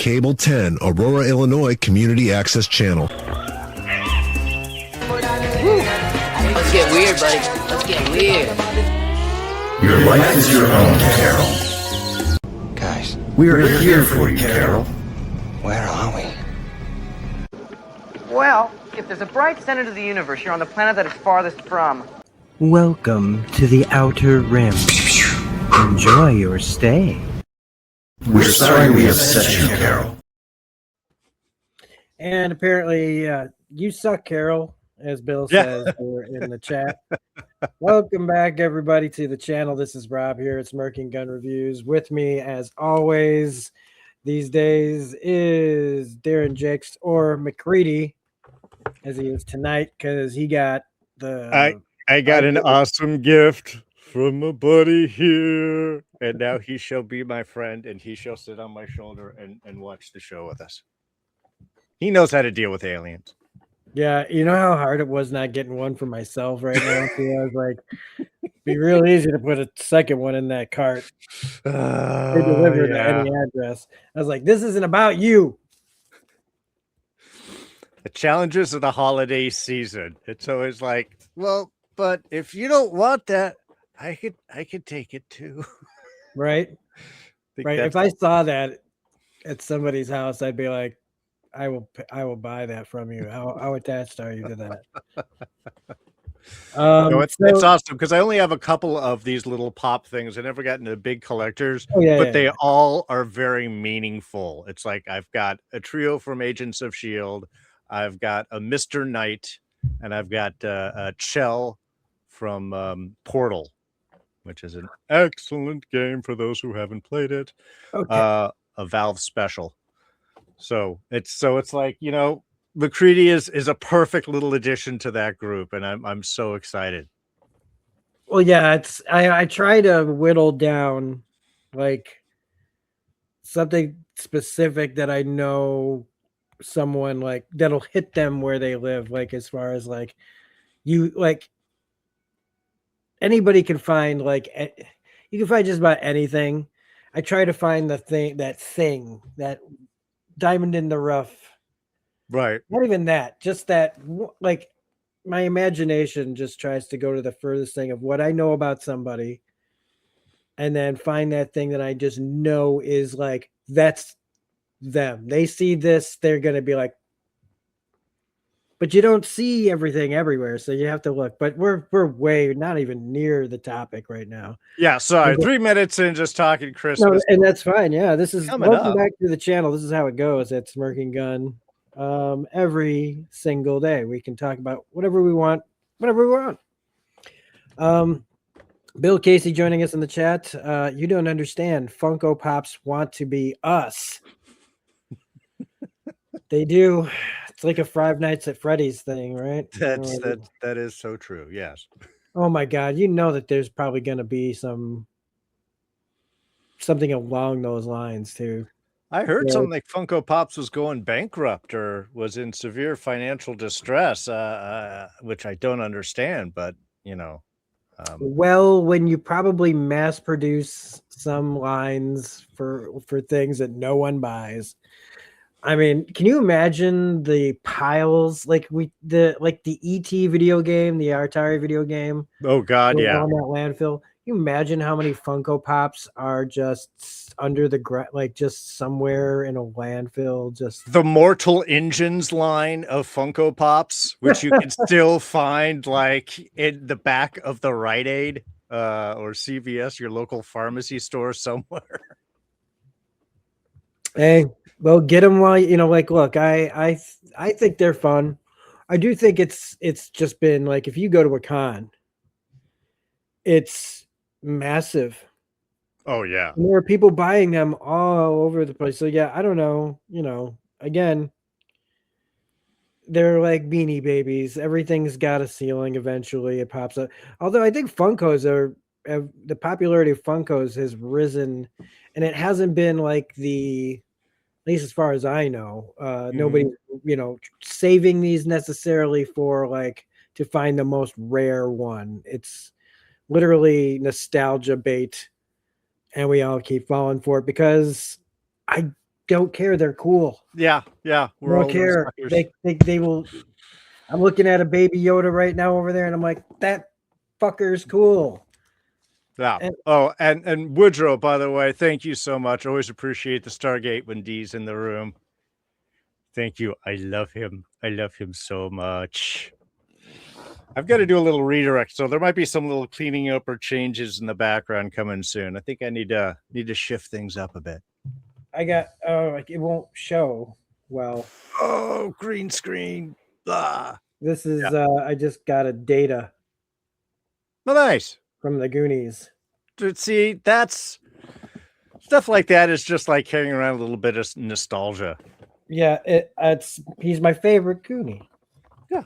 Cable 10, Aurora, Illinois Community Access Channel. Let's get weird, buddy. Let's get weird. Your life is your own, Carol. Guys, We're here for you, Carol. where are we? Well, if there's a bright center to the universe, you're on the planet that it's farthest from. Welcome to the Outer Rim. Enjoy your stay. We're sorry we upset you, Carol. And apparently, you suck, Carol, as Bill says here in the chat. Welcome back, everybody, to the channel. This is Rob here. It's Smirking Gun Reviews. With me, as always, these days is Darren Jakes, or McCready, as he is tonight, because he got the... I got an awesome gift from a buddy here, and now he shall be my friend, and he shall sit on my shoulder and watch the show with us. He knows how to deal with aliens. Yeah, you know how hard it was not getting one for myself right now? See, I was like, it'd be real easy to put a second one in that cart. They deliver to any address. I was like, this isn't about you. The challenges of the holiday season. It's always like, well, but if you don't want that, I could take it too. Right? Right. If I saw that at somebody's house, I'd be like, I will buy that from you. How attached are you to that? No, it's awesome because I only have a couple of these little pop things. I never got into big collectors, but they all are very meaningful. It's like I've got a trio from Agents of S.H.I.E.L.D., I've got a Mr. Knight, and I've got a Chell from Portal, which is an excellent game for those who haven't played it. Okay. A Valve special. So it's like, you know, McCready is a perfect little addition to that group, and I'm so excited. Well, yeah, I try to whittle down like something specific that I know someone like that'll hit them where they live, like as far as like you like anybody can find, like you can find just about anything. I try to find that diamond in the rough, right? Not even that, just that, like my imagination just tries to go to the furthest thing of what I know about somebody and then find that thing that I just know is like, that's them. They see this, they're going to be like, but you don't see everything everywhere, so you have to look. But we're way not even near the topic right now. Yeah, sorry, 3 minutes in just talking Christmas. No, and that's fine. Yeah, this is welcome up. back to the channel. This is how it goes at Smirking Gun. Every single day we can talk about whatever we want, whenever we want. Bill Casey joining us in the chat. You don't understand. Funko Pops want to be us. They do. It's like a Five Nights at Freddy's thing, right? That is so true. Yes. Oh my God. You know that there's probably going to be something along those lines too. I heard something like Funko Pops was going bankrupt or was in severe financial distress, which I don't understand, but you know. Well, when you probably mass produce some lines for things that no one buys. I mean, can you imagine the piles like the ET video game, the Atari video game? Oh God, yeah. On that landfill. Can you imagine how many Funko Pops are just under the ground, like just somewhere in a landfill? Just the Mortal Engines line of Funko Pops, which you can still find like in the back of the Rite Aid or CVS, your local pharmacy store somewhere. Hey, well, get them while you know. Like, look, I think they're fun. I do think it's just been like if you go to a con, it's massive. Oh yeah, and there are people buying them all over the place. So yeah, I don't know. You know, again, they're like Beanie Babies. Everything's got a ceiling. Eventually, it pops up. Although I think Funkos the popularity of Funkos has risen, and it hasn't been like at least as far as I know, nobody, you know, saving these necessarily for like to find the most rare one. It's literally nostalgia bait, and we all keep falling for it because don't care. They're cool. Yeah. We're don't care. They will. I'm looking at a baby Yoda right now over there, and I'm like, that fucker's cool. Yeah. And Woodrow, by the way, thank you so much. Always appreciate the Stargate when Dee's in the room. Thank you. I love him. I love him so much. I've got to do a little redirect, so there might be some little cleaning up or changes in the background coming soon. I think I need to shift things up a bit. It won't show well. Oh, green screen. Blah. This is I just got a data. Oh, nice. From the Goonies. See, that's stuff like that is just like carrying around a little bit of nostalgia. Yeah, he's my favorite Goonie. Yeah.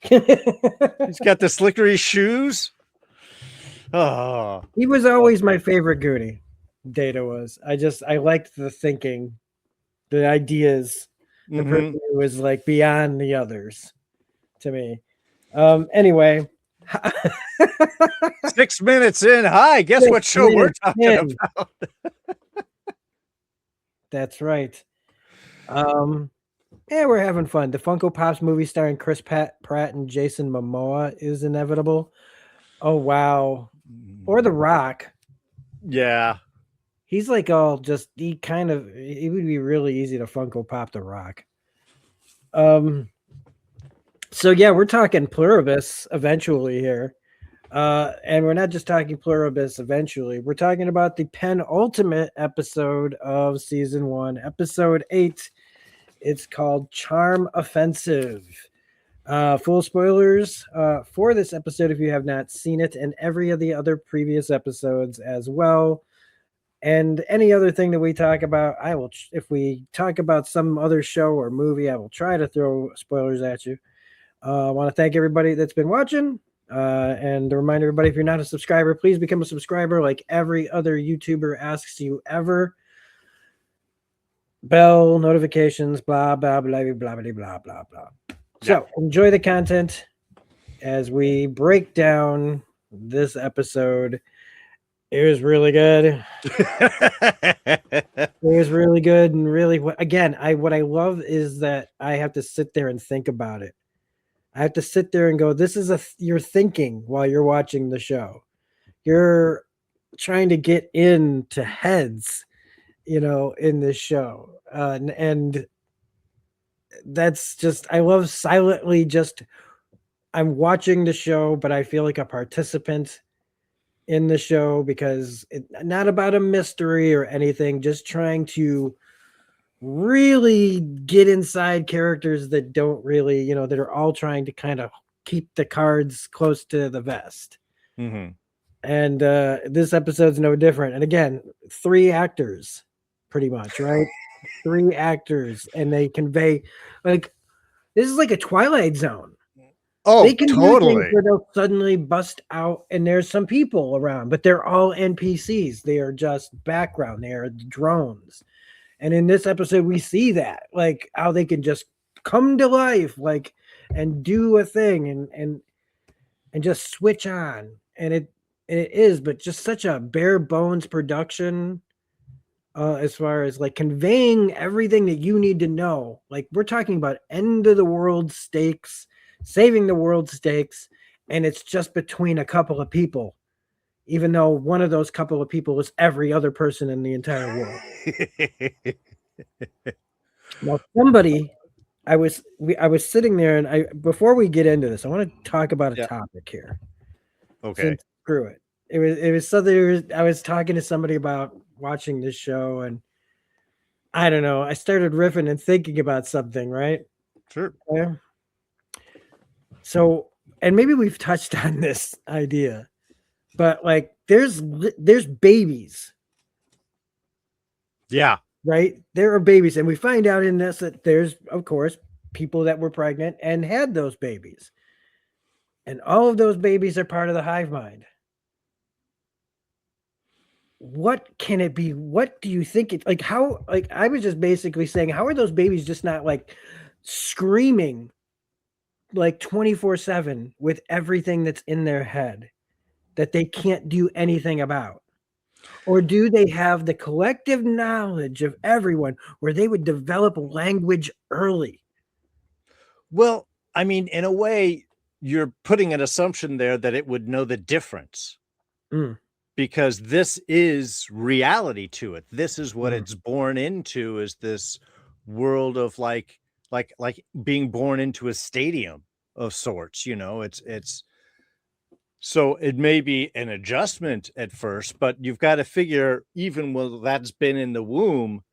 He's got the slickery shoes. Oh. He was always my favorite Goonie. Data was. I liked the thinking, the ideas, the person who was like beyond the others to me. Anyway. 6 minutes in. Hi, guess what show we're talking about? That's right. Yeah, we're having fun. The Funko Pops movie starring Chris Pratt and Jason Momoa is inevitable. Oh wow. Or The Rock. Yeah. He's like all just it would be really easy to Funko Pop The Rock. So yeah, we're talking Pluribus eventually here. And we're not just talking Pluribus eventually. We're talking about the penultimate episode of season 1, episode 8. It's called Charm Offensive. Full spoilers for this episode if you have not seen it, and every of the other previous episodes as well. And any other thing that we talk about, if we talk about some other show or movie, I will try to throw spoilers at you. I want to thank everybody that's been watching. And to remind everybody, if you're not a subscriber, please become a subscriber like every other YouTuber asks you ever. Bell, notifications, blah, blah, blah, blah, blah, blah, blah, blah. So enjoy the content as we break down this episode. It was really good. It was really good. And really, again, what I love is that I have to sit there and think about it. I have to sit there and go, this is you're thinking while you're watching the show. You're trying to get into heads, in this show. And that's just, I love silently I'm watching the show, but I feel like a participant in the show because it's not about a mystery or anything, just trying to really get inside characters that don't really, that are all trying to kind of keep the cards close to the vest. Mm-hmm. And this episode's no different. And again, 3 actors, pretty much, right? 3 actors, and they convey this is like a Twilight Zone. Oh, they can totally. Do things where they'll suddenly bust out, and there's some people around, but they're all NPCs. They are just background. They are drones. And in this episode, we see that, like how they can just come to life, and do a thing and just switch on. And it is, but just such a bare bones production as far as conveying everything that you need to know. We're talking about end of the world stakes, saving the world stakes, and it's just between a couple of people. Even though one of those couple of people is every other person in the entire world. Now, I was sitting there, and before we get into this, I want to talk about a topic here. Okay. Screw it. It was something. I was talking to somebody about watching this show, and I don't know. I started riffing and thinking about something, right? Sure. Yeah. So, and maybe we've touched on this idea. But there's babies. Yeah. Right? There are babies. And we find out in this that there's, of course, people that were pregnant and had those babies. And all of those babies are part of the hive mind. What can it be? What do you think it how I was just basically saying, how are those babies just not screaming 24/7 with everything that's in their head that they can't do anything about? Or do they have the collective knowledge of everyone where they would develop language early? Well, I mean, in a way, you're putting an assumption there that it would know the difference. Because this is reality to it. This is what it's born into, is this world of like being born into a stadium of sorts, it's so it may be an adjustment at first, but you've got to figure, even when that's been in the womb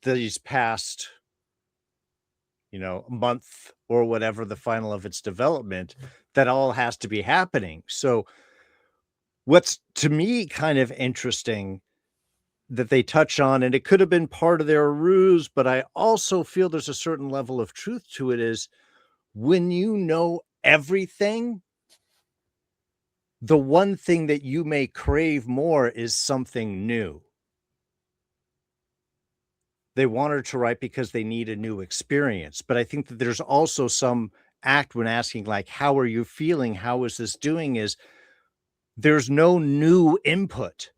these past, month or whatever the final of its development, that all has to be happening. So what's to me kind of interesting that they touch on, and it could have been part of their ruse, but I also feel there's a certain level of truth to it, is when you know everything, the one thing that you may crave more is something new. They want her to write because they need a new experience. But I think that there's also some act when asking, like, how are you feeling? How is this doing? Is there's no new input.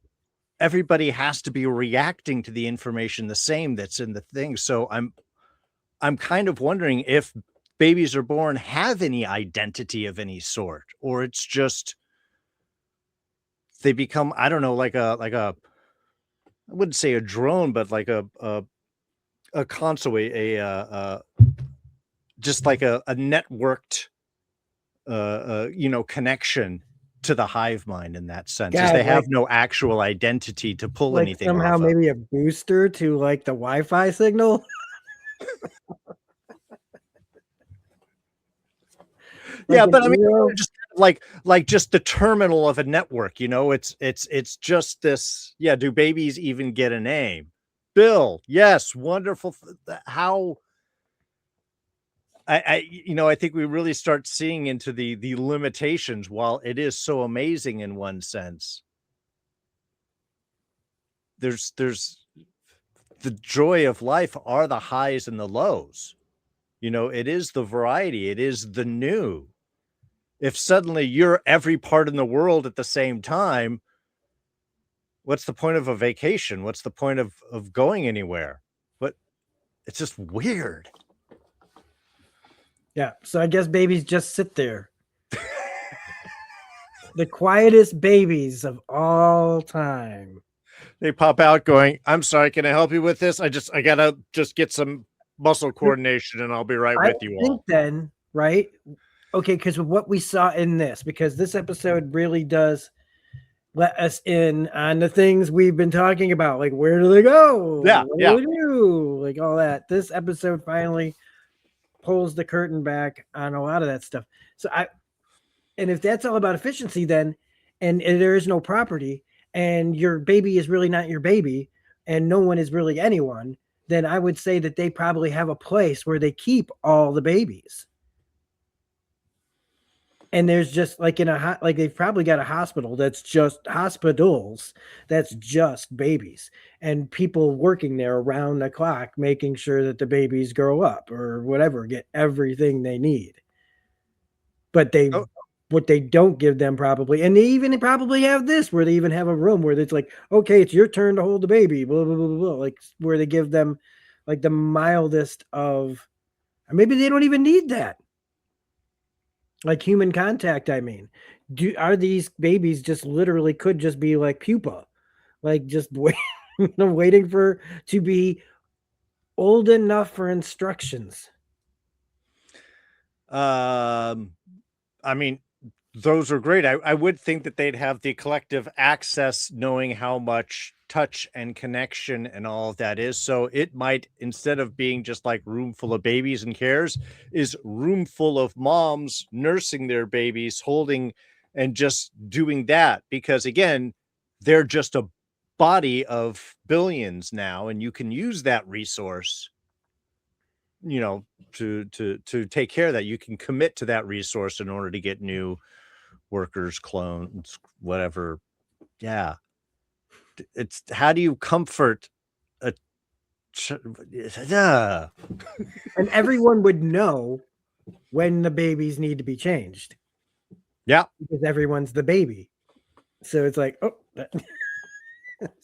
Everybody has to be reacting to the information the same that's in the thing. So I'm kind of wondering if babies are born have any identity of any sort, or it's just they become, I don't know, like a I wouldn't say a drone, but like a console, just like a networked connection to the hive mind in that sense. Is they have no actual identity to pull like anything somehow off of. maybe a booster to like the Wi-Fi signal. Yeah, but I mean, just like just the terminal of a network, it's just this. Yeah, do babies even get a name? Bill, yes, wonderful. How I think we really start seeing into the limitations. While it is so amazing in one sense, there's the joy of life are the highs and the lows. It is the variety. It is the new. If suddenly you're every part in the world at the same time, what's the point of a vacation? What's the point of going anywhere? But it's just weird. Yeah. So I guess babies just sit there. The quietest babies of all time. They pop out going, I'm sorry, can I help you with this? I gotta just get some muscle coordination and I'll be right with you all. Then, right? Okay, because what we saw in this, because this episode really does let us in on the things we've been talking about, like where do they go? Yeah, what do they do? Like all that. This episode finally pulls the curtain back on a lot of that stuff. So and if that's all about efficiency, then and there is no property, and your baby is really not your baby, and no one is really anyone, then I would say that they probably have a place where they keep all the babies. And there's just like like they've probably got a hospital that's just hospitals that's just babies, and people working there around the clock making sure that the babies grow up or whatever, get everything they need. But what they don't give them probably, and they even probably have this where they even have a room where it's like, okay, it's your turn to hold the baby, blah blah blah blah, like where they give them like the mildest of, or maybe they don't even need that. Like human contact, I mean. Are these babies just literally could just be like pupa, like just waiting to be old enough for instructions? I mean, those are great. I would think that they'd have the collective access, knowing how much touch and connection and all of that is. So it might, instead of being just like room full of babies and cares, is room full of moms nursing their babies, holding and just doing that. Because again, they're just a body of billions now, and you can use that resource, to take care of that. You can commit to that resource in order to get new workers, clones, whatever. Yeah. It's how do you comfort a And everyone would know when the babies need to be changed. Yeah. Because everyone's the baby. So it's like, oh.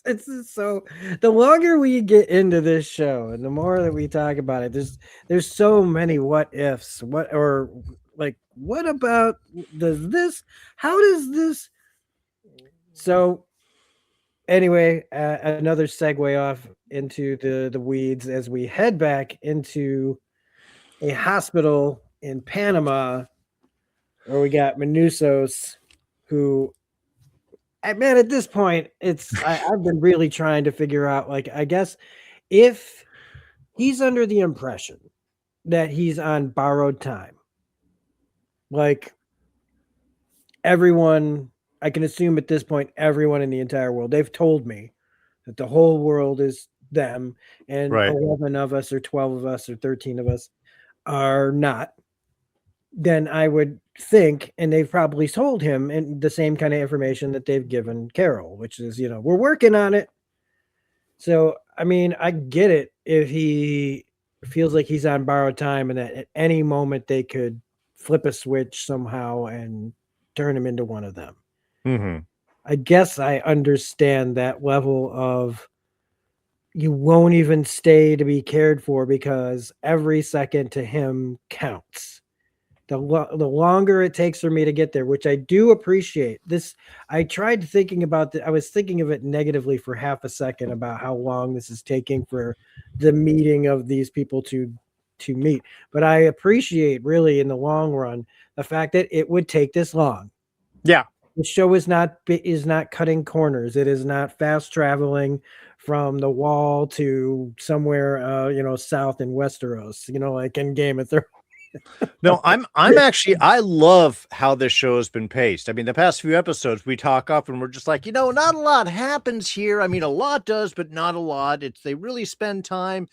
It's just so the longer we get into this show and the more that we talk about it, there's so many what ifs. What or like what about does this? How does this? So anyway, another segue off into the weeds as we head back into a hospital in Panama where we got Manusos, who man, at this point, I've been really trying to figure out, like, I guess if he's under the impression that he's on borrowed time, like everyone, I can assume at this point, everyone in the entire world, they've told me that the whole world is them, and Right. 11 of us, or 12 of us, or 13 of us are not. Then I would think, and they've probably told him and the same kind of information that they've given Carol, which is, we're working on it. So, I mean, I get it if he feels like he's on borrowed time and that at any moment they could flip a switch somehow and turn him into one of them. Mm-hmm. I guess I understand that level of you won't even stay to be cared for because every second to him counts. The longer it takes for me to get there, which I do appreciate. This, I tried thinking about I was thinking of it negatively for half a second about how long this is taking for the meeting of these people to meet. But I appreciate really in the long run the fact that it would take this long. Yeah. The show is not cutting corners. It is not fast traveling from the wall to somewhere south in Westeros, like in Game of Thrones. No, I'm actually, I love how this show has been paced. I mean, the past few episodes we talk up and we're just like, not a lot happens here. I mean, a lot does, but not a lot. They really spend time.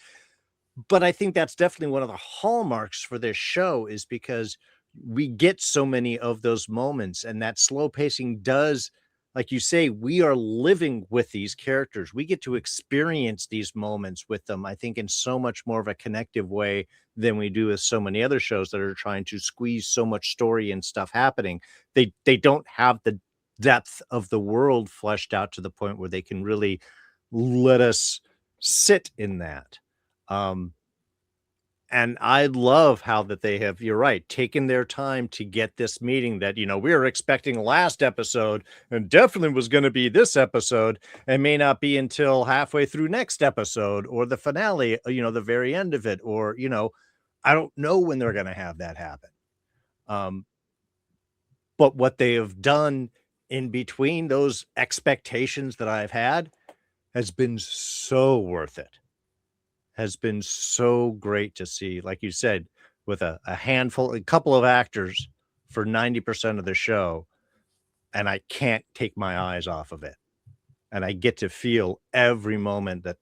But I think that's definitely one of the hallmarks for this show is because we get so many of those moments, and that slow pacing does, like you say, we are living with these characters. We get to experience these moments with them, I think, in so much more of a connective way than we do with so many other shows that are trying to squeeze so much story and stuff happening. They don't have the depth of the world fleshed out to the point where they can really let us sit in that. And I love how that they have, you're right, taken their time to get this meeting that, we were expecting last episode and definitely was going to be this episode and may not be until halfway through next episode or the finale, the very end of it, or, I don't know when they're going to have that happen. But what they have done in between those expectations that I've had has been so worth it. Has been so great to see, like you said, with a couple of actors for 90% of the show, and I can't take my eyes off of it. And I get to feel every moment that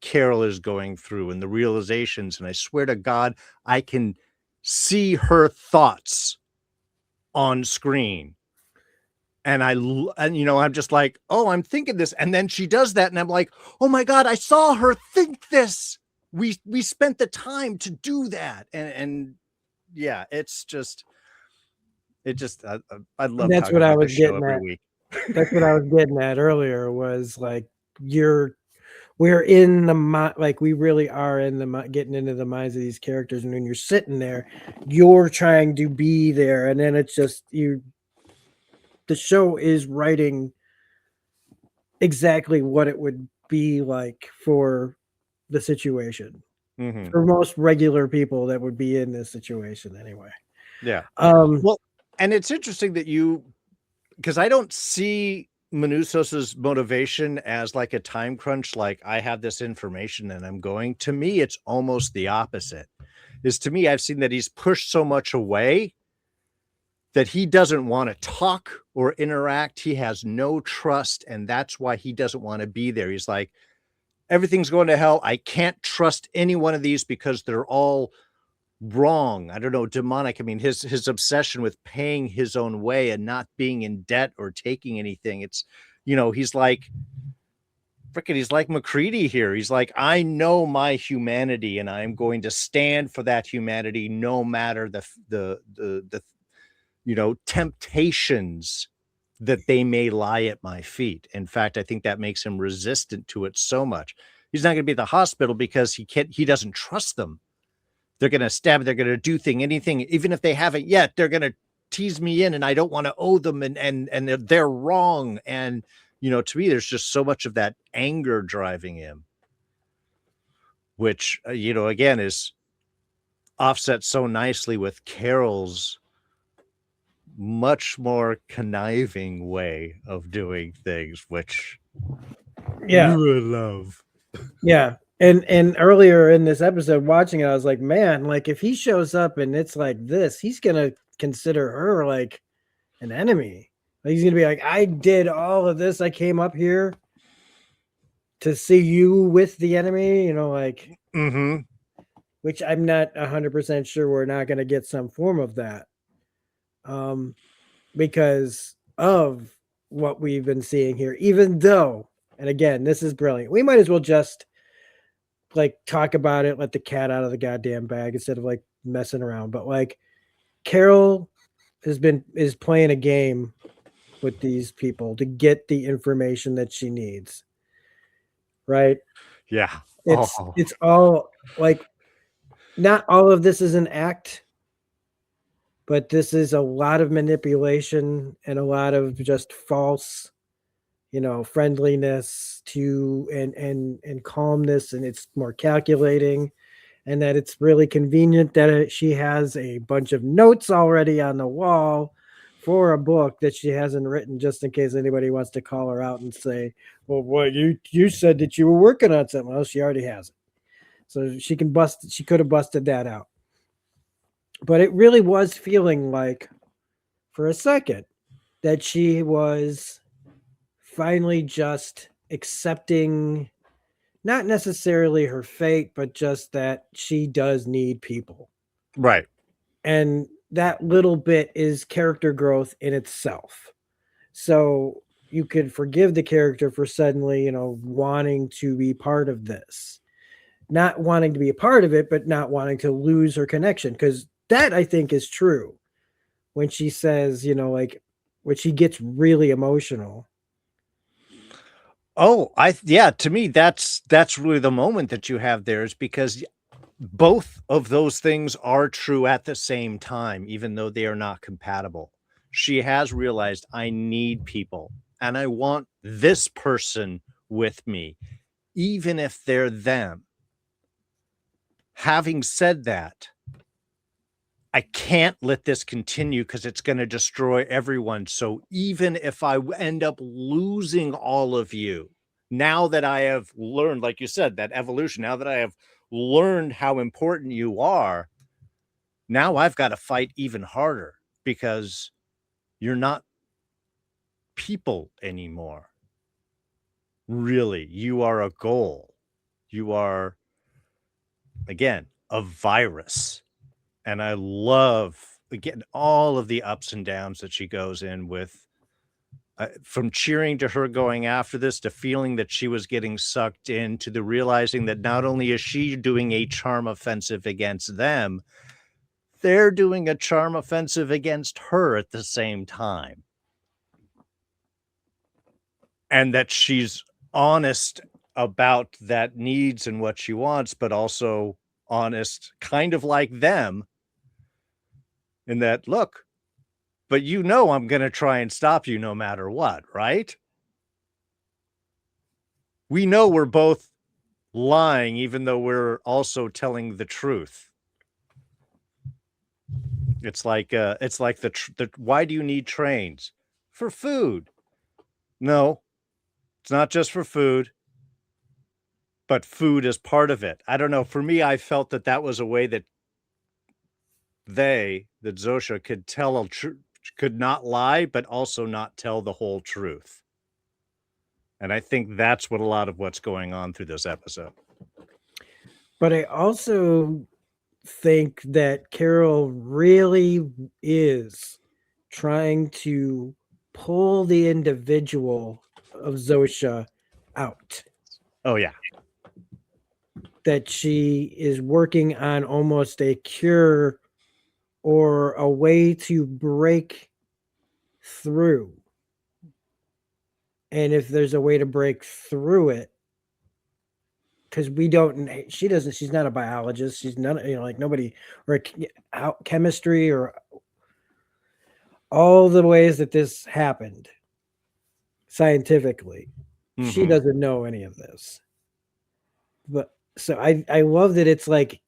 Carol is going through and the realizations, and I swear to God, I can see her thoughts on screen. And I'm just like, oh, I'm thinking this. And then she does that. And I'm like, oh my God, I saw her think this. We spent the time to do that. And yeah, I love that's what I was getting every at. week. That's what I was getting at earlier was like, we're in the like we really are in the getting into the minds of these characters. And when you're sitting there, you're trying to be there. And then it's just the show is writing exactly what it would be like for the situation. Mm-hmm. For most regular people that would be in this situation anyway. Yeah. Well, and it's interesting that because I don't see Manusos's motivation as like a time crunch, like I have this information and I'm going. To me, it's almost the opposite. To me, I've seen that he's pushed so much away that he doesn't want to talk or interact. He has no trust, and that's why he doesn't want to be there. He's like, everything's going to hell. I can't trust any one of these because they're all wrong. I don't know, demonic. I mean, his obsession with paying his own way and not being in debt or taking anything. It's, he's like McCready here. He's like, I know my humanity and I'm going to stand for that humanity no matter the temptations that they may lie at my feet. In fact, I think that makes him resistant to it so much. He's not going to be at the hospital because he doesn't trust them. They're going to stab, they're going to do anything, even if they haven't yet, they're going to tease me in, and I don't want to owe them, and they're wrong. And, to me, there's just so much of that anger driving him, which, again, is offset so nicely with Carol's much more conniving way of doing things, which I love. Yeah. And earlier in this episode, watching it, I was like, man, like if he shows up and it's like this, he's gonna consider her like an enemy. Like, he's gonna be like, I did all of this. I came up here to see you with the enemy, like, which I'm not 100% sure we're not gonna get some form of that, because of what we've been seeing here. Even though, and again, this is brilliant. We might as well just like talk about it, let the cat out of the goddamn bag instead of like messing around. But like Carol is playing a game with these people to get the information that she needs. Right? Yeah. It's all like, not all of this is an act, but this is a lot of manipulation and a lot of just false, friendliness and calmness, and it's more calculating, and that it's really convenient that she has a bunch of notes already on the wall for a book that she hasn't written, just in case anybody wants to call her out and say, well, what you said that you were working on something. Well, she already has it. So she could have busted that out. But it really was feeling like for a second that she was finally just accepting not necessarily her fate, but just that she does need people. Right. And that little bit is character growth in itself. So you could forgive the character for suddenly, wanting to be part of this. Not wanting to be a part of it, but not wanting to lose her connection. Because that, I think, is true. When she says, like, when she gets really emotional. Oh, to me, that's really the moment that you have there, is because both of those things are true at the same time, even though they are not compatible. She has realized, I need people, and I want this person with me, even if they're them. Having said that, I can't let this continue because it's going to destroy everyone. So even if I end up losing all of you, now that I have learned, like you said, that evolution, now that I have learned how important you are, now I've got to fight even harder because you're not people anymore. Really, you are a goal. You are, again, a virus. And I love, again, all of the ups and downs that she goes in with, from cheering to her going after this, to feeling that she was getting sucked in, to the realizing that not only is she doing a charm offensive against them, they're doing a charm offensive against her at the same time. And that she's honest about that needs and what she wants, but also honest, kind of like them, in that, look, but I'm going to try and stop you no matter what, right? We know we're both lying, even though we're also telling the truth. It's like why do you need trains? For food. No, it's not just for food, but food is part of it. I don't know. For me, I felt that was a way that Zosha could not lie, but also not tell the whole truth. And I think that's what a lot of what's going on through this episode. But I also think that Carol really is trying to pull the individual of Zosha out. Oh, yeah. That she is working on almost a cure or a way to break through. and if there's a way to break through it, because she's not a biologist, she's not, like nobody, or chemistry, or all the ways that this happened scientifically. She doesn't know any of this. But so I love that it's like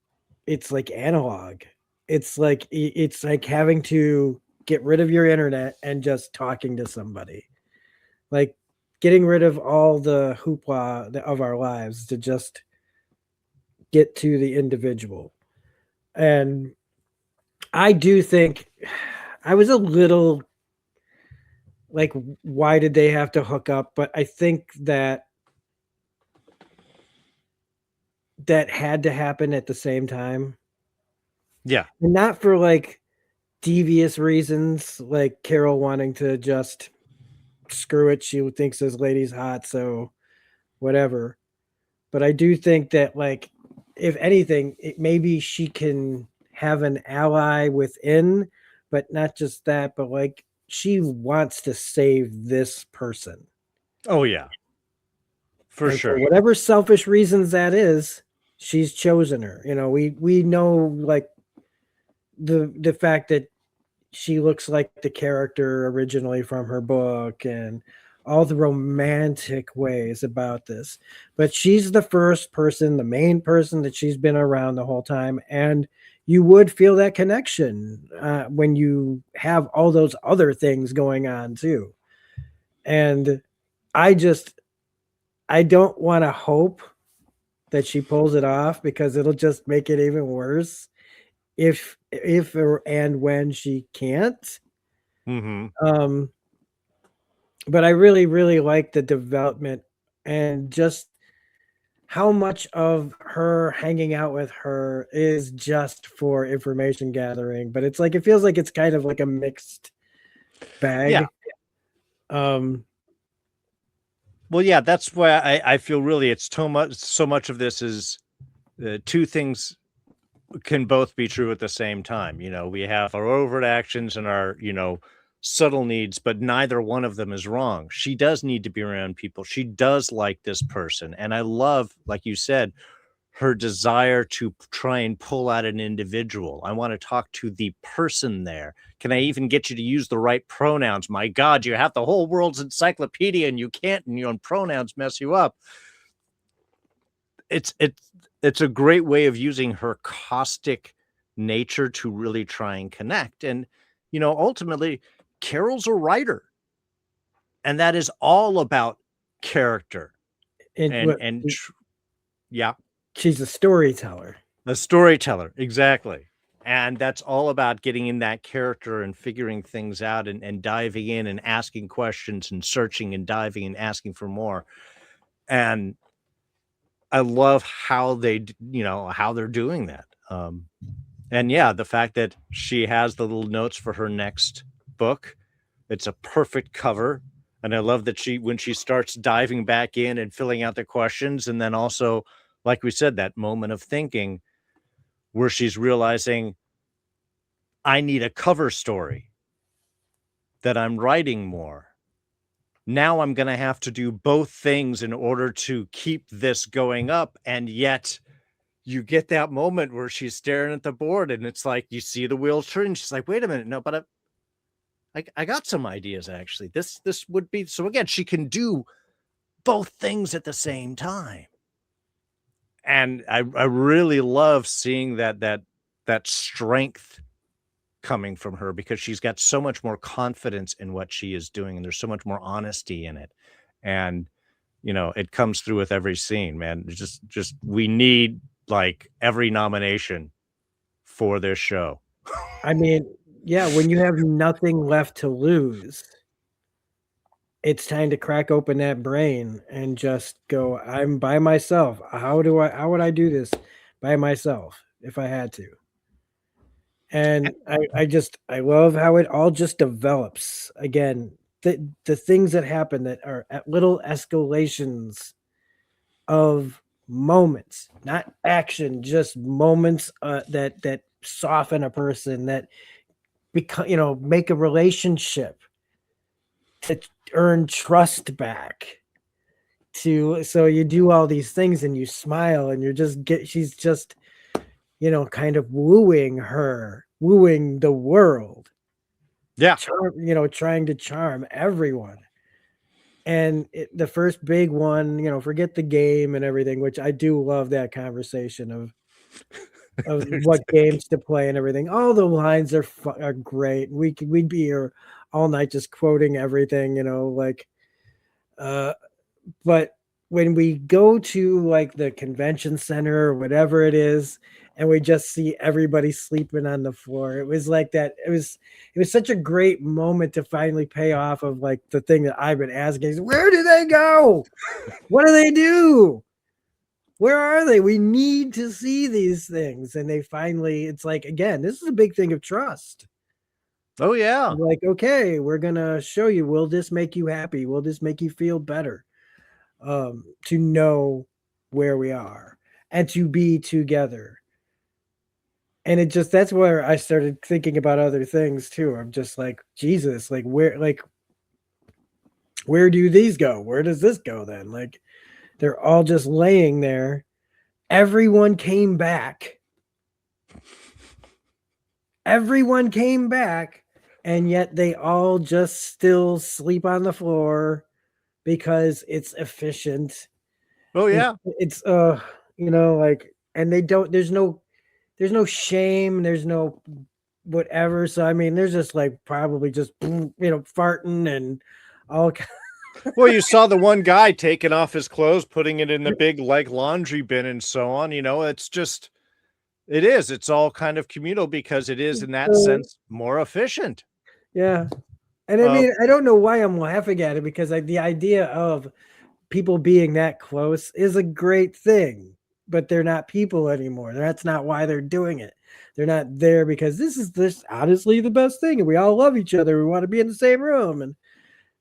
analog. It's like having to get rid of your internet and just talking to somebody, like getting rid of all the hoopla of our lives to just get to the individual. And I do think I was a little like, why did they have to hook up? But I think that had to happen at the same time. Yeah. And not for like devious reasons, like Carol wanting to just screw it. She thinks this lady's hot, so whatever. But I do think that, like, if anything, maybe she can have an ally within, but not just that, but like she wants to save this person. Oh yeah. For sure. For whatever selfish reasons that is, she's chosen her. We know, like, the fact that she looks like the character originally from her book and all the romantic ways about this, but she's the first person, the main person that she's been around the whole time. And you would feel that connection when you have all those other things going on too. And I don't want to hope that she pulls it off, because it'll just make it even worse if and when she can't. But I really, really like the development and just how much of her hanging out with her is just for information gathering. But it's like, it feels like it's kind of like a mixed bag. Yeah. Well, yeah, that's why I feel really it's so much of this is two things can both be true at the same time. We have our overt actions and our, subtle needs, but neither one of them is wrong. She does need to be around people. She does like this person. And I love, like you said, her desire to try and pull out an individual. I want to talk to the person there. Can I even get you to use the right pronouns? My God, you have the whole world's encyclopedia and you can't, and your own pronouns mess you up. It's a great way of using her caustic nature to really try and connect. And, ultimately, Carol's a writer, and that is all about character. Yeah. She's a storyteller. A storyteller, exactly. And that's all about getting in that character and figuring things out and diving in and asking questions and searching and diving and asking for more. And I love how how they're doing that. And yeah, the fact that she has the little notes for her next book, it's a perfect cover. And I love that when she starts diving back in and filling out the questions, and then also, like we said, that moment of thinking where she's realizing, I need a cover story, that I'm writing more. Now I'm going to have to do both things in order to keep this going up. And yet you get that moment where she's staring at the board and it's like, you see the wheels turn. She's like, wait a minute. No, but I got some ideas, actually. This would be, so again, she can do both things at the same time. And I really love seeing that strength coming from her, because she's got so much more confidence in what she is doing. And there's so much more honesty in it. And, it comes through with every scene, man. It's just, we need like every nomination for this show. I mean, yeah, when you have nothing left to lose, it's time to crack open that brain and just go, I'm by myself. How would I do this by myself if I had to? And I love how it all just develops. Again, the things that happen that are at little escalations of moments, not action, just moments that soften a person, that make a relationship. to earn trust back. So you do all these things and you smile and she's just, kind of wooing the world. Yeah. Trying to charm everyone. And the first big one, forget the game and everything, which I do love that conversation of what games to play and everything. All the lines are great. We'd be here all night just quoting everything, but when we go to like the convention center or whatever it is, and we just see everybody sleeping on the floor, it was like that. It was such a great moment to finally pay off of like the thing that I've been asking is, where do they go? What do they do? Where are they? We need to see these things. And they finally, it's like, again, this is a big thing of trust. Oh, yeah. Like, okay, we're going to show you. Will this make you happy? Will this make you feel better? To know where we are and to be together. And that's where I started thinking about other things too. I'm just like, Jesus, like where do these go? Where does this go then? Like, they're all just laying there. Everyone came back. And yet they all just still sleep on the floor because it's efficient. Oh, yeah. It's like, and they don't, there's no shame, there's no whatever. So I mean, there's just like probably just farting and all. Well, you saw the one guy taking off his clothes, putting it in the big like laundry bin and so on. It's all kind of communal because it is in that sense more efficient. Yeah. And I mean, I don't know why I'm laughing at it, because the idea of people being that close is a great thing, but they're not people anymore. That's not why they're doing it. They're not there because this is honestly the best thing. And we all love each other. We want to be in the same room. And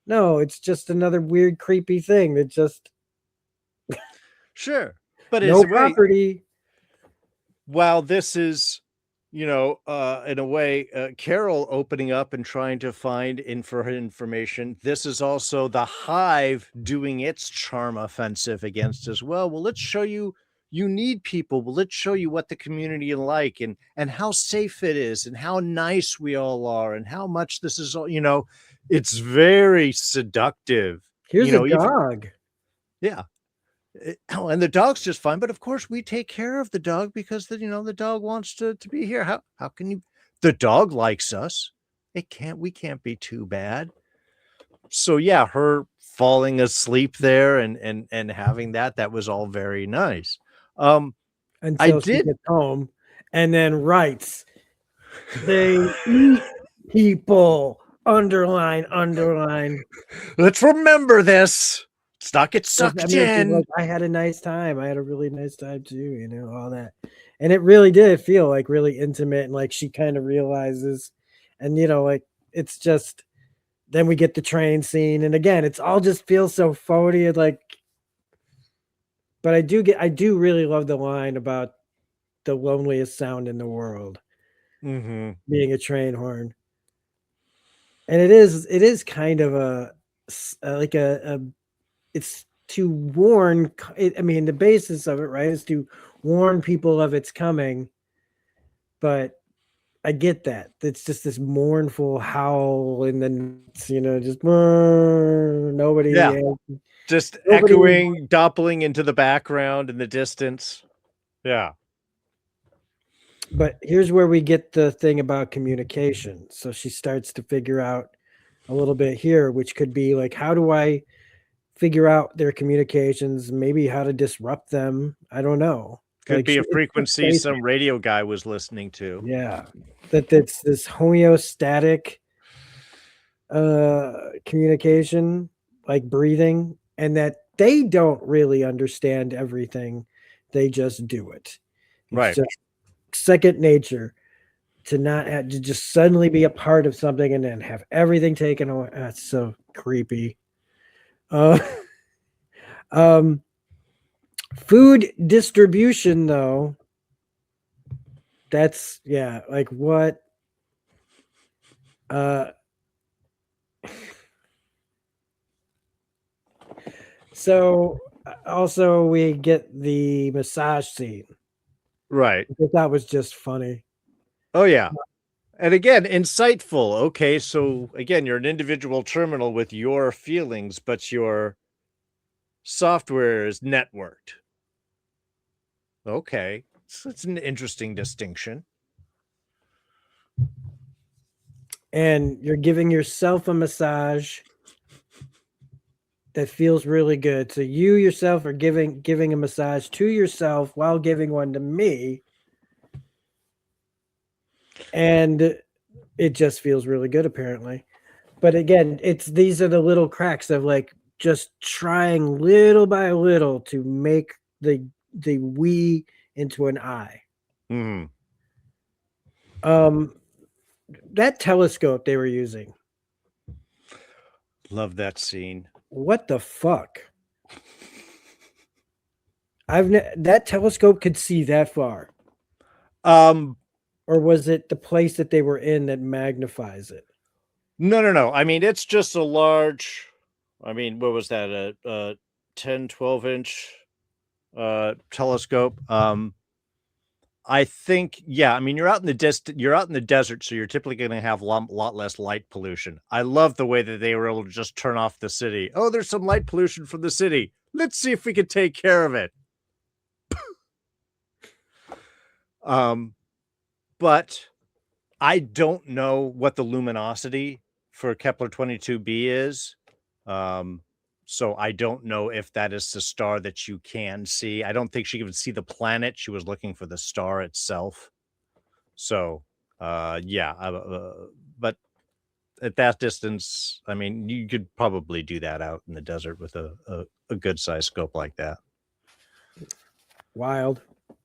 no, it's just another weird, creepy thing that just. Sure. But no property. While this is, in a way, Carol opening up and trying to find information, this is also the hive doing its charm offensive against as well. Well, let's show you need people. Well, let's show you what the community is like and how safe it is and how nice we all are and how much this is all, it's very seductive. Here's a dog. Yeah. And the dog's just fine, but of course we take care of the dog because the dog wants to be here. How can you? The dog likes us. We can't be too bad. So yeah, her falling asleep there and having that was all very nice. Until she gets home and then writes, they eat people. Underline. Let's remember this. Let's not get sucked in. Like, I had a nice time. I had a really nice time too, all that. And it really did feel like really intimate, and like she kind of realizes, and like it's just, then we get the train scene, and again, it's all just feels so phony, like. But I do really love the line about the loneliest sound in the world, being a train horn. And it is kind of it's to warn. I mean, the basis of it, right, is to warn people of its coming. But I get that. It's just this mournful howl in the nights, just nobody. Yeah, just echoing, doppling into the background in the distance. Yeah. But here's where we get the thing about communication. So she starts to figure out a little bit here, which could be like, how do I figure out their communications? Maybe how to disrupt them. I don't know. Could be a frequency some radio guy was listening to. Yeah. That's this homeostatic communication, like breathing, and that they don't really understand everything. They just do it. Right. Just second nature to not have to just suddenly be a part of something and then have everything taken away. That's so creepy. Food distribution, though, that's like what So also we get the massage scene, Right. which I thought was just funny. Oh yeah. And again, insightful. Okay, so again, you're an individual terminal with your feelings, but your software is networked. Okay, so it's an interesting distinction. And you're giving yourself a massage that feels really good. So you yourself are giving a massage to yourself while giving one to me. And it just feels really good, apparently. But again, these are the little cracks of like just trying little by little to make the we into an I. Mm-hmm. That telescope they were using. Love that scene. What the fuck? That telescope could see that far. Or was it the place that they were in that magnifies it? No. I mean, it's just a large, I mean, what was that? A 10, 12 inch telescope. I think, yeah, I mean, you're out in the desert, so you're typically going to have a lot less light pollution. I love the way that they were able to just turn off the city. Oh, there's some light pollution from the city. Let's see if we can take care of it. But I don't know what the luminosity for Kepler 22b is. So I don't know if that is the star that you can see. I don't think she could see the planet. She was looking for the star itself. So, yeah, but at that distance, I mean, you could probably do that out in the desert with a good size scope like that. Wild.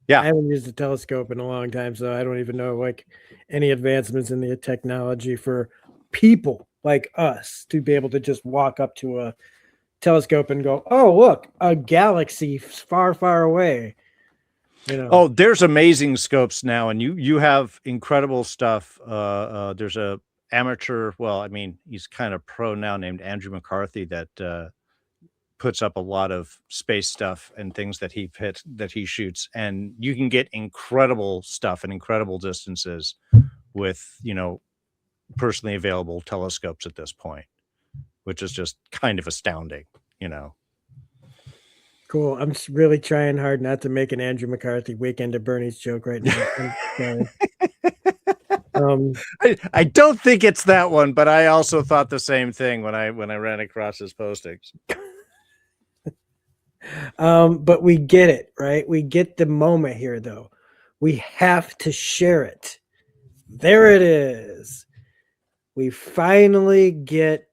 Yeah. I haven't used a telescope in a long time, so I don't even know like any advancements in the technology for people like us to be able to just walk up to a telescope and go, oh, look, a galaxy far, far away. You know. Oh, there's amazing scopes now, and you have incredible stuff. There's a amateur, well, I mean, he's kind of pro now, named Andrew McCarthy, that puts up a lot of space stuff and things that he shoots, and you can get incredible stuff and incredible distances with, you know, personally available telescopes at this point, which is just kind of astounding, you know. Cool. I'm really trying hard not to make an Andrew McCarthy Weekend at Bernie's joke right now. I don't think it's that one, but I also thought the same thing when I ran across his postings. But we get it, right? We get the moment here, though. We have to share it. There it is. We finally get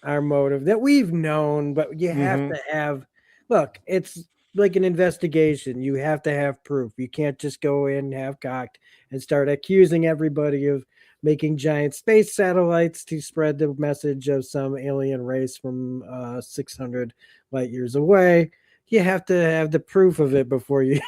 our motive that we've known, but you have to have, look, it's like an investigation. You have to have proof. You can't just go in half-cocked and start accusing everybody of making giant space satellites to spread the message of some alien race from 600 light years away. You have to have the proof of it before you.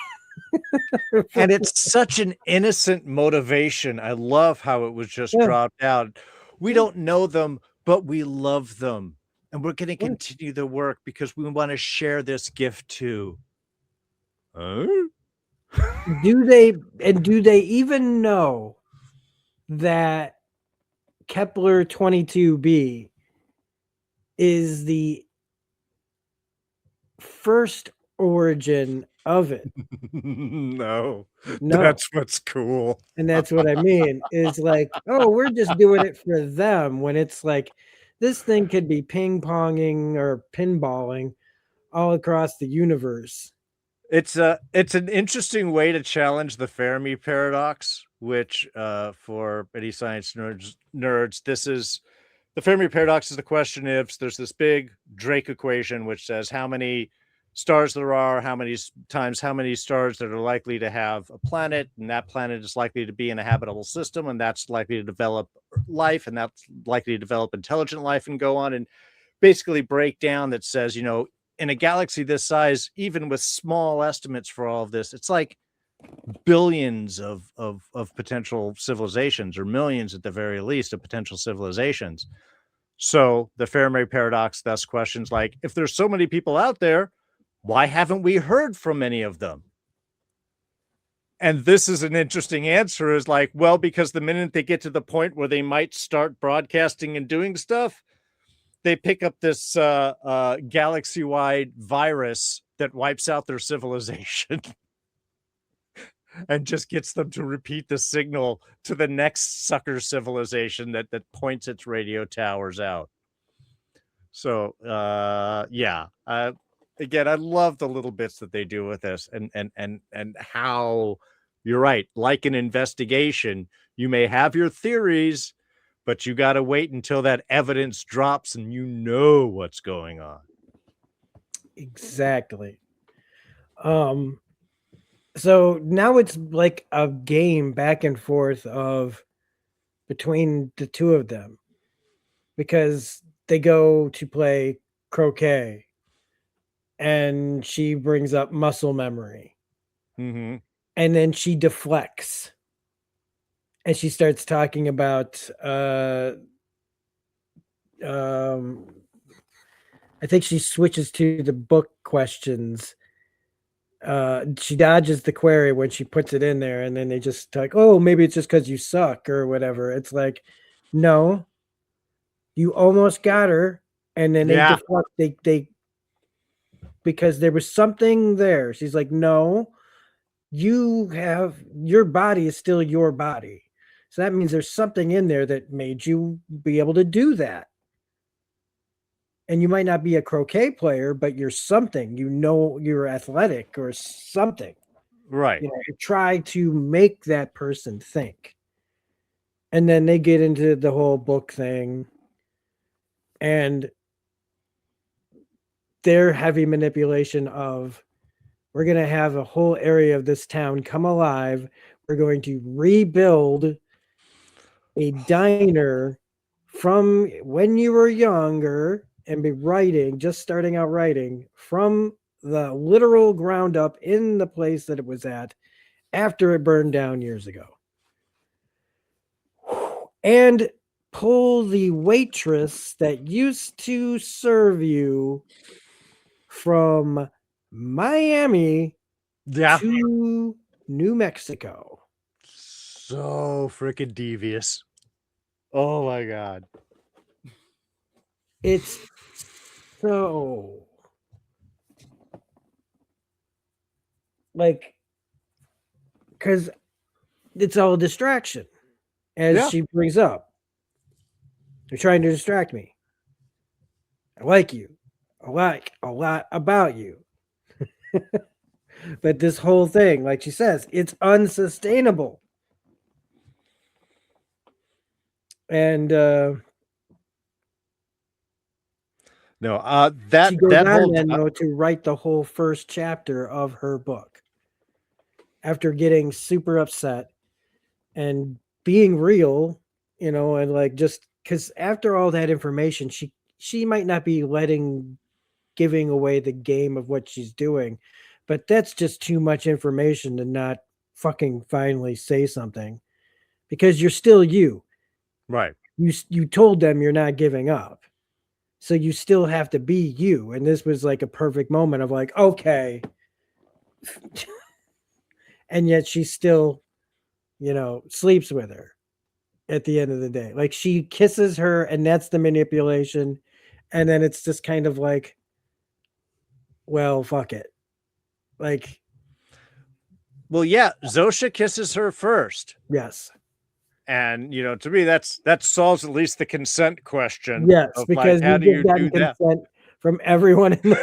And it's such an innocent motivation. I love how it was just dropped out. We don't know them, but we love them. And we're going to continue the work because we want to share this gift too. Huh? Do they even know that Kepler 22b is the first origin of it? No, that's what's cool. And that's what I mean is like, oh, we're just doing it for them, when it's like this thing could be ping-ponging or pinballing all across the universe. It's an interesting way to challenge the Fermi paradox, which for any science nerds, this is the Fermi paradox is the question if there's this big Drake equation which says how many stars there are, how many stars that are likely to have a planet, and that planet is likely to be in a habitable system, and that's likely to develop life, and that's likely to develop intelligent life, and go on and basically break down that says, you know, in a galaxy this size, even with small estimates for all of this, it's like billions of potential civilizations, or millions at the very least of potential civilizations. So the Fermi paradox thus questions like, if there's so many people out there, why haven't we heard from any of them? And this is an interesting answer, is like, well, because the minute they get to the point where they might start broadcasting and doing stuff, they pick up this galaxy-wide virus that wipes out their civilization and just gets them to repeat the signal to the next sucker civilization that points its radio towers out. So, yeah. Again, I love the little bits that they do with this, and how you're right. Like an investigation, you may have your theories, but you got to wait until that evidence drops and you know what's going on. Exactly. So now it's like a game back and forth of between the two of them, because they go to play croquet and she brings up muscle memory. Mm-hmm. And then she deflects and she starts talking about I think she switches to the book questions. She dodges the query when she puts it in there, and then they just like, oh, maybe it's just because you suck or whatever. It's like, no, you almost got her, and then they deflect. They because there was something there. She's like, no, your body is still your body. So that means there's something in there that made you be able to do that. And you might not be a croquet player, but you're something, you're athletic or something. Right. Try to make that person think. And then they get into the whole book thing. And their heavy manipulation of, we're going to have a whole area of this town come alive. We're going to rebuild a diner from when you were younger and be just starting out writing from the literal ground up in the place that it was at after it burned down years ago. And pull the waitress that used to serve you from Miami to New Mexico. So freaking devious. Oh my God. It's so like, because it's all a distraction, as she brings up. They're trying to distract me. I like you. I like a lot about you. But this whole thing, like she says, it's unsustainable. And that she goes that on whole then, though, to write the whole first chapter of her book after getting super upset and being real, and like, just because after all that information, she might not be giving away the game of what she's doing, but that's just too much information to not fucking finally say something, because you're still you. Right. You told them you're not giving up. So you still have to be you. And this was like a perfect moment of like, okay. And yet she still, sleeps with her at the end of the day. Like, she kisses her, and that's the manipulation. And then it's just kind of like, well, fuck it. Like, well, yeah, Zosha kisses her first. Yes. And, to me, that solves at least the consent question. Yes, of because like, how do you do that? Consent from everyone in the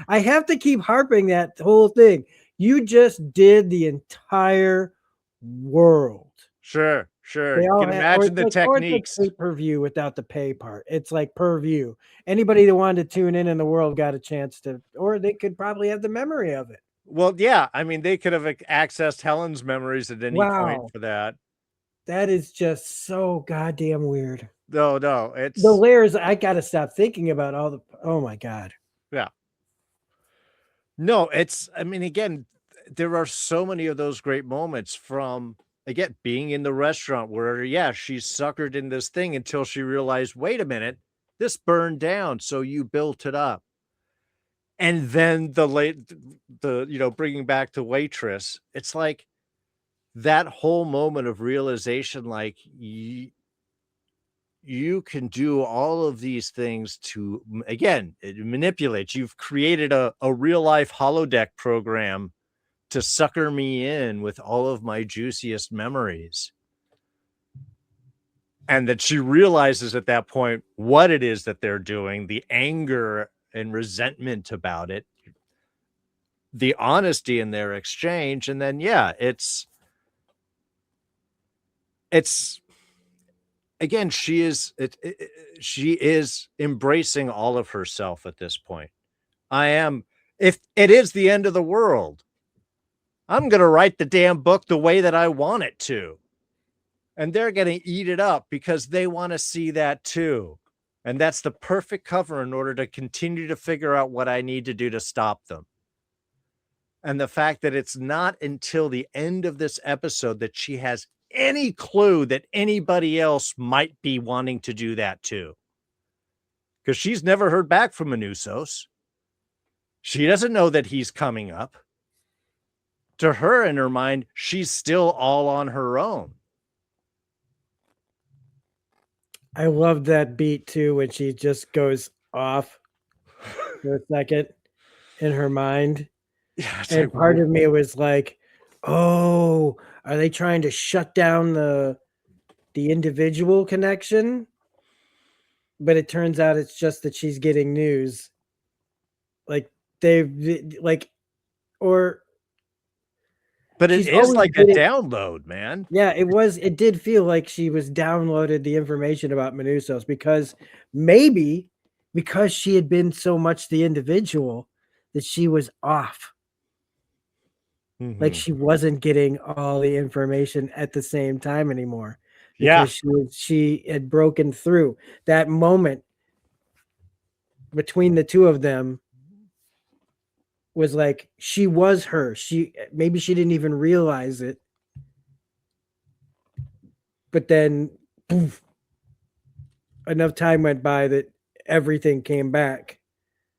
I have to keep harping that whole thing. You just did the entire world. Sure. You can imagine the techniques. It's per view without the pay part. It's like per view. Anybody that wanted to tune in the world got a chance to, or they could probably have the memory of it. Well, yeah. I mean, they could have accessed Helen's memories at any point for that. That is just so goddamn weird. No, it's the layers. I got to stop thinking about all the, oh my God. Yeah. No, I mean, again, there are so many of those great moments from, again, being in the restaurant where, yeah, she's suckered in this thing until she realized, wait a minute, this burned down. So you built it up. And then bringing back the waitress, it's like that whole moment of realization, like you can do all of these things to, again, manipulate. You've created a real life holodeck program to sucker me in with all of my juiciest memories. And that she realizes at that point what it is that they're doing, the anger and resentment about it, the honesty in their exchange. And then, yeah, it's again, she is embracing all of herself at this point. If it is the end of the world, I'm going to write the damn book the way that I want it to. And they're going to eat it up because they want to see that too. And that's the perfect cover in order to continue to figure out what I need to do to stop them. And the fact that it's not until the end of this episode that she has any clue that anybody else might be wanting to do that too. Because she's never heard back from Manusos. She doesn't know that he's coming up. To her, in her mind, she's still all on her own. I love that beat too, when she just goes off for a second in her mind. Yeah, and like, part of me was like, oh, are they trying to shut down the individual connection? But it turns out it's just that she's getting news. Like but it is like a download, man. Yeah, it did feel like she was downloaded the information about Manusos, because maybe because she had been so much the individual that she was off. Mm-hmm. Like she wasn't getting all the information at the same time anymore. Because she had broken through. That moment between the two of them was like, she was her. Maybe she didn't even realize it. But then poof, enough time went by that everything came back.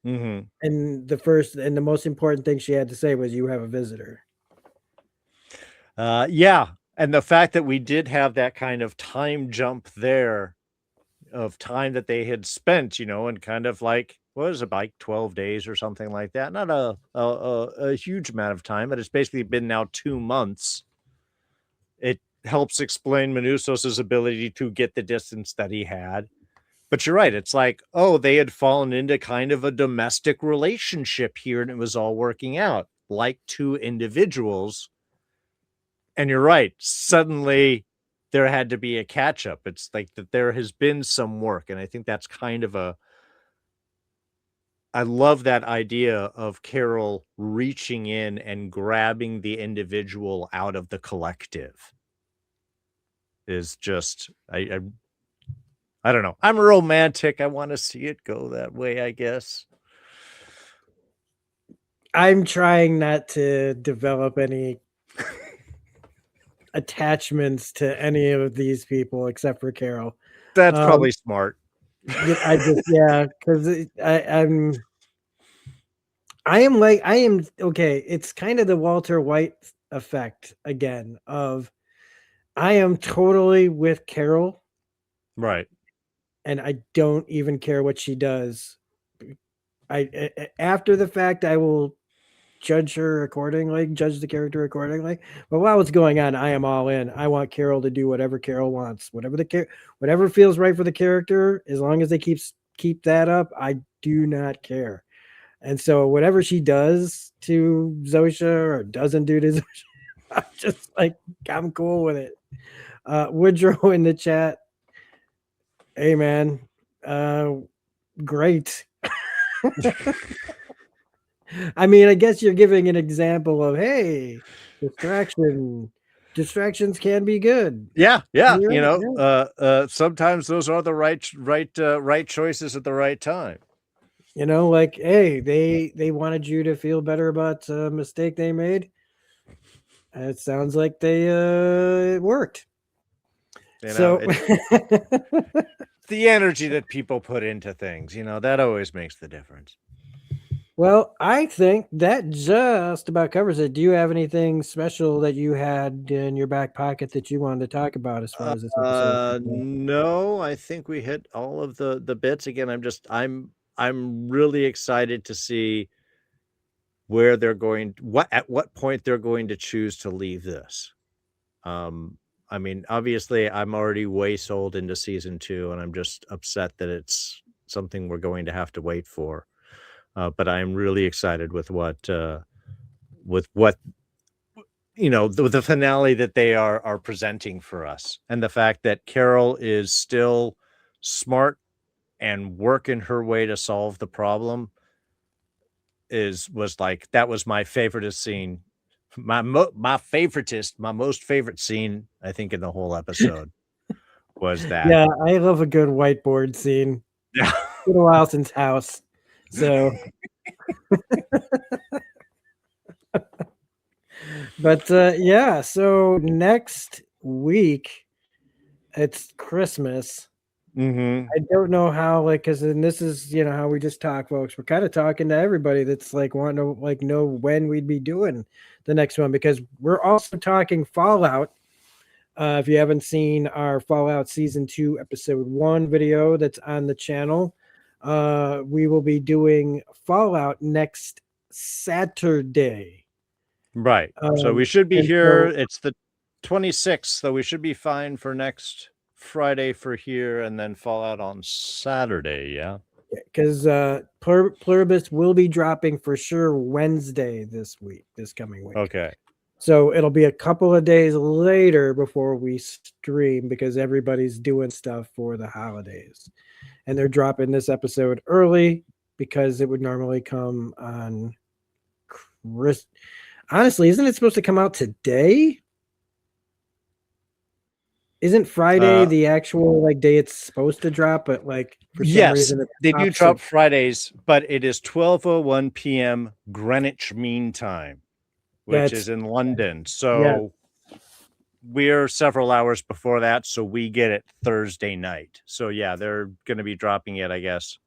Mm-hmm. And the most important thing she had to say was, "You have a visitor." Yeah. And the fact that we did have that kind of time jump there of time that they had spent, and kind of like, what was it, like 12 days or something like that? Not a huge amount of time, but it's basically been now 2 months. It helps explain Manusos's ability to get the distance that he had. But you're right. It's like, oh, they had fallen into kind of a domestic relationship here, and it was all working out like two individuals. And you're right. Suddenly there had to be a catch up. It's like that there has been some work. And I think that's kind of I love that idea of Carol reaching in and grabbing the individual out of the collective. Is just, I don't know. I'm a romantic. I want to see it go that way, I guess. I'm trying not to develop any attachments to any of these people except for Carol. That's probably smart. Because I am okay. It's kind of the Walter White effect again of, I am totally with Carol. Right. And I don't even care what she does. After the fact, I will judge her accordingly, judge the character accordingly. But while it's going on, I am all in. I want Carol to do whatever Carol wants, whatever feels right for the character. As long as they keep that up, I do not care. And so whatever she does to Zosha or doesn't do to Zosha, I'm just like, I'm cool with it. Woodrow in the chat, hey man, great. I mean, I guess you're giving an example of, hey, distractions can be good. Yeah. Sometimes those are the right choices at the right time. Like, hey, they wanted you to feel better about a mistake they made. It sounds like they it worked. The energy that people put into things, that always makes the difference. Well, I think that just about covers it. Do you have anything special that you had in your back pocket that you wanted to talk about as far as this episode? No, I think we hit all of the bits. Again, I'm really excited to see where they're going, at what point they're going to choose to leave this. I mean, obviously, I'm already way sold into season 2, and I'm just upset that it's something we're going to have to wait for. But I'm really excited with what the finale that they are presenting for us, and the fact that Carol is still smart and working her way to solve the problem was my favorite scene. My most favorite scene, I think, in the whole episode was that. Yeah, I love a good whiteboard scene. Yeah. It's been a while since House. So but yeah, so next week it's Christmas. Mm-hmm. I don't know how, because this is how we just talk, folks. We're kind of talking to everybody that's wanting to know when we'd be doing the next one, because we're also talking Fallout. If you haven't seen our Fallout Season 2 Episode 1 video that's on the channel, we will be doing Fallout next Saturday. Right. So we should be here. It's the 26th, so we should be fine for next Friday for here, and then Fallout on Saturday. Yeah. Because Pluribus will be dropping for sure Wednesday this coming week. Okay. So it'll be a couple of days later before we stream, because everybody's doing stuff for the holidays. And they're dropping this episode early because it would normally come on Honestly, isn't it supposed to come out today? Isn't Friday the actual day it's supposed to drop? But for some reason, they do drop Fridays, but it is 12:01 p.m. Greenwich Mean Time, which is in London. So we're several hours before that, so we get it Thursday night. So yeah, they're going to be dropping it, I guess.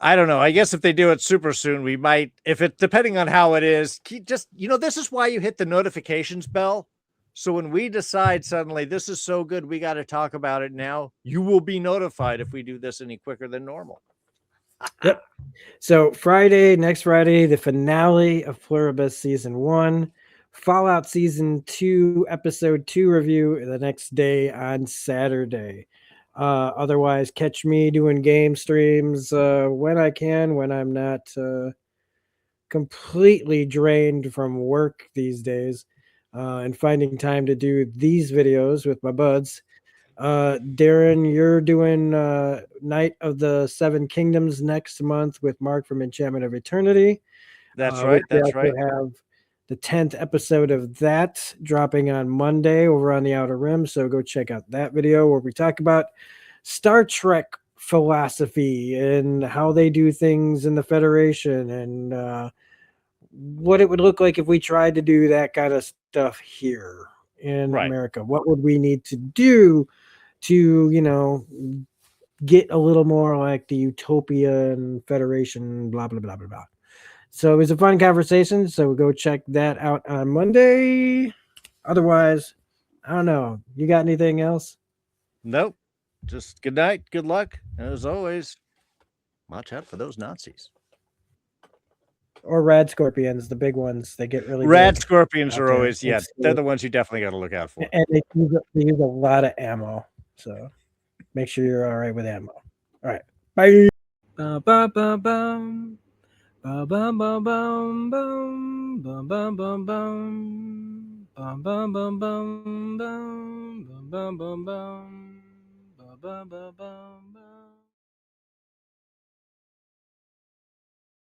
I don't know. I guess if they do it super soon, we might, depending on how it is, just, this is why you hit the notifications bell. So when we decide suddenly this is so good, we got to talk about it now, you will be notified if we do this any quicker than normal. Yep. So next Friday, the finale of Pluribus Season 1, Fallout Season 2, Episode 2 review the next day on Saturday. Otherwise, catch me doing game streams when I can, when I'm not completely drained from work these days, and finding time to do these videos with my buds. Darren, you're doing Night of the Seven Kingdoms next month with Mark from Enchantment of Eternity. That's right. That's right. We have the 10th episode of that dropping on Monday over on the Outer Rim. So go check out that video where we talk about Star Trek philosophy and how they do things in the Federation, and what it would look like if we tried to do that kind of stuff here in America. What would we need to do to, get a little more like the Utopian Federation, blah, blah, blah, blah, blah. So it was a fun conversation. So go check that out on Monday. Otherwise, I don't know. You got anything else? Nope. Just good night. Good luck. And as always, watch out for those Nazis. Or rad scorpions, the big ones. They get really rad big. Scorpions are always, they're the ones you definitely got to look out for. And they use a lot of ammo. So make sure you're all right with ammo. All right. Bye. Ba-ba-ba-bum. Ba-bum-bum-bum. Bum-bum-bum-bum. Bum-bum-bum-bum. Bum-bum-bum-bum. Ba-ba-ba-bum.